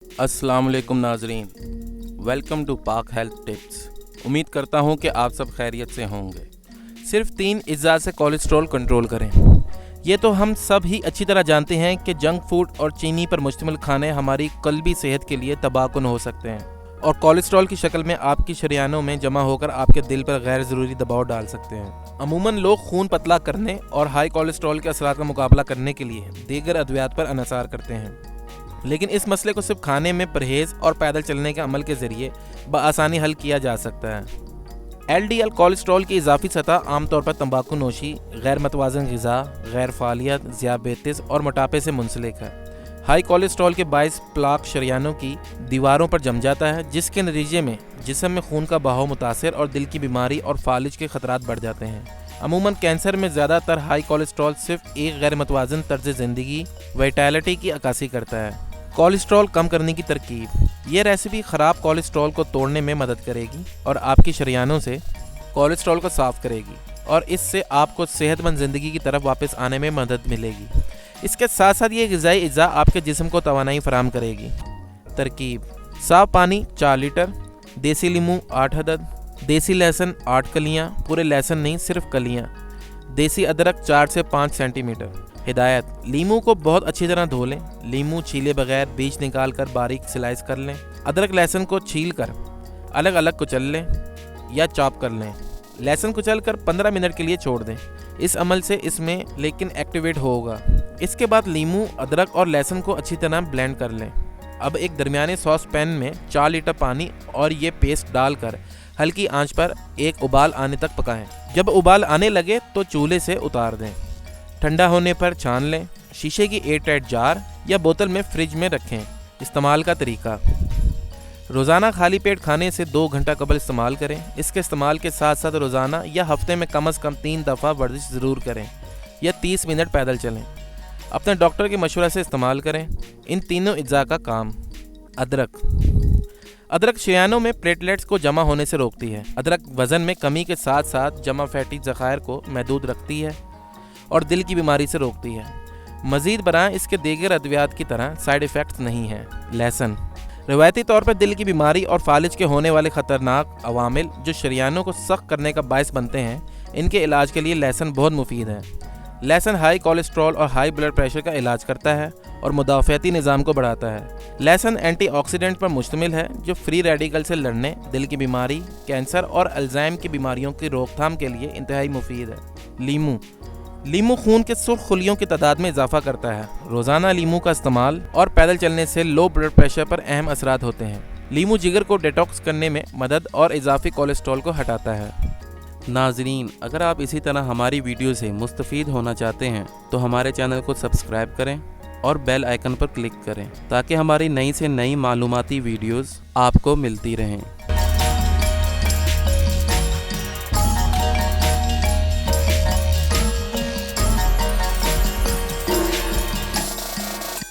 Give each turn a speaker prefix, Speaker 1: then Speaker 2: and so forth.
Speaker 1: अस्सलाम वालेकुम नाजरीन, वेलकम टू पाक हेल्थ टिप्स। उम्मीद करता हूँ कि आप सब खैरियत से होंगे। सिर्फ 3 अज्जा से कोलेस्ट्रॉल कंट्रोल करें। ये तो हम सब ही अच्छी तरह जानते हैं कि जंक फूड और चीनी पर मुश्तमिल खाने हमारी कल्बी सेहत के लिए तबाहकुन हो सकते हैं और कोलेस्ट्रॉल की शक्ल में आपकी शरियानों में जमा होकर आपके दिल पर गैर ज़रूरी दबाव डाल सकते हैं। अमूमन लोग खून पतला करने और हाई कोलेस्ट्रॉल के असरात का मुकाबला करने के लिए दीगर अद्वियात पर इन्हिसार करते हैं, लेकिन इस मसले को सिर्फ खाने में परहेज़ और पैदल चलने के अमल के ज़रिए बआसानी हल किया जा सकता है। LDL कोलेस्ट्रॉल की इजाफी सतह आमतौर पर तंबाकू नोशी, गैर मतवाज़न ग़िज़ा, गैर फ़ालियत, ज़ियाबेतिस और मोटापे से मुंसलिक है। हाई कोलेस्ट्रॉल के बाइस प्लाक शरियानों की दीवारों पर जम जाता है, जिसके नतीजे में जिस्म में खून का बहाव मुतासिर और दिल की बीमारी और फालिज के खतरात बढ़ जाते हैं। अमूमन कैंसर में ज़्यादातर हाई कोलेस्ट्रॉल सिर्फ एक गैर मतवाज़न तर्ज ज़िंदगी वाइटैलिटी की अक्कासी करता है। कोलेस्ट्रॉल कम करने की तरकीब। ये रेसिपी ख़राब कोलेस्ट्रॉल को तोड़ने में मदद करेगी और आपकी शरियानों से कोलेस्ट्रॉल को साफ़ करेगी और इससे आपको सेहतमंद ज़िंदगी की तरफ वापस आने में मदद मिलेगी। इसके साथ साथ ये ग़िज़ाई अज्जा आपके जिस्म को तवानाई फराहम करेगी। तरकीब: साफ़ पानी 4 लीटर, देसी लीमू 8 अदद, देसी लहसुन 8 कलियाँ, पूरे लहसुन नहीं सिर्फ कलियाँ, देसी अदरक 4 से 5 सेंटीमीटर। हिदायत: लीमू को बहुत अच्छी तरह धो लें। लीमू छीले बगैर बीज निकाल कर बारीक स्लाइस कर लें। अदरक लहसुन को छील कर अलग अलग कुचल लें या चॉप कर लें। लहसुन कुचल कर 15 मिनट के लिए छोड़ दें। इस अमल से इसमें लेकिन एक्टिवेट होगा। इसके बाद लीमू, अदरक और लहसुन को अच्छी तरह ब्लेंड कर लें। अब एक दरमियाने सॉस पैन में 4 लीटर पानी और ये पेस्ट डालकर हल्की आंच पर एक उबाल आने तक पकाएं। जब उबाल आने लगे तो चूल्हे से उतार दें। ठंडा होने पर छान लें। शीशे की एयरटाइट जार या बोतल में फ्रिज में रखें। इस्तेमाल का तरीका: रोज़ाना खाली पेट खाने से 2 घंटा कबल इस्तेमाल करें। इसके इस्तेमाल के साथ साथ रोज़ाना या हफ्ते में कम से कम 3 दफ़ा वर्जिश ज़रूर करें या 30 मिनट पैदल चलें। अपने डॉक्टर के मशवरे से इस्तेमाल करें। इन तीनों अज्जा का काम। अदरक शरियानों में प्लेटलेट्स को जमा होने से रोकती है। अदरक वज़न में कमी के साथ साथ जमा फैटी ज़खायर को महदूद रखती है और दिल की बीमारी से रोकती है। मज़ीद बराए इसके दीगर अद्वियात की तरह साइड इफ़ेक्ट्स नहीं हैं। लहसुन रवायती तौर पर दिल की बीमारी और फालिज के होने वाले ख़तरनाक अवामिल जो शरियानों को सख्त करने का बायस बनते हैं, इनके इलाज के लिए लहसुन बहुत मुफीद है। लहसुन हाई कोलेस्ट्रॉल और हाई ब्लड प्रेशर का इलाज करता है और मुदाफ़ाती निज़ाम को बढ़ाता है। लहसुन एंटीऑक्सीडेंट पर मुश्तमिल है जो फ्री रेडिकल से लड़ने, दिल की बीमारी, कैंसर और अल्ज़ाइमर की बीमारियों की रोकथाम के लिए इंतहाई मुफीद है। लीमू खून के सुर्ख खुलियों की तादाद में इजाफा करता है। रोज़ाना लीमू का इस्तेमाल और पैदल चलने से लो ब्लड प्रेशर पर अहम असरात होते हैं। लीमू जिगर को डिटॉक्स करने में मदद और इजाफी कोलेस्ट्रॉल को हटाता है। नाजरीन, अगर आप इसी तरह हमारी वीडियो से मुस्तफ़ीद होना चाहते हैं तो हमारे चैनल को सब्सक्राइब करें और बेल आइकन पर क्लिक करें ताकि हमारी नई से नई मालूमाती वीडियोज़ आपको मिलती रहें।